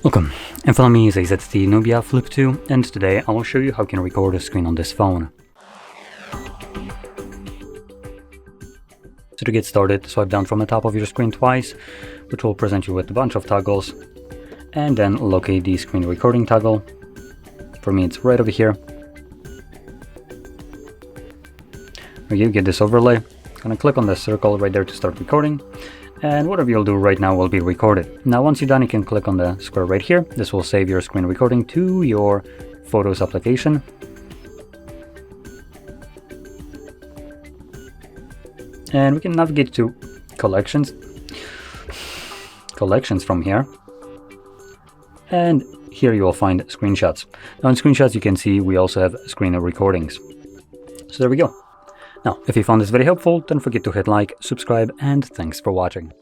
Welcome, in front of me is a ZTE Nubia Flip 2, and today I will show you how you can record a screen on this phone. So to get started, swipe down from the top of your screen twice, which will present you with a bunch of toggles, and then locate the screen recording toggle. For me it's right over here. There you get this overlay. Gonna click on the circle right there to start recording. And whatever you'll do right now will be recorded. Now once you're done, you can click on the square right here. This will save your screen recording to your Photos application. And we can navigate to collections from here. And here you will find screenshots. Now in screenshots you can see we also have screen recordings. So there we go. Now, if you found this very helpful, don't forget to hit like, subscribe, and thanks for watching.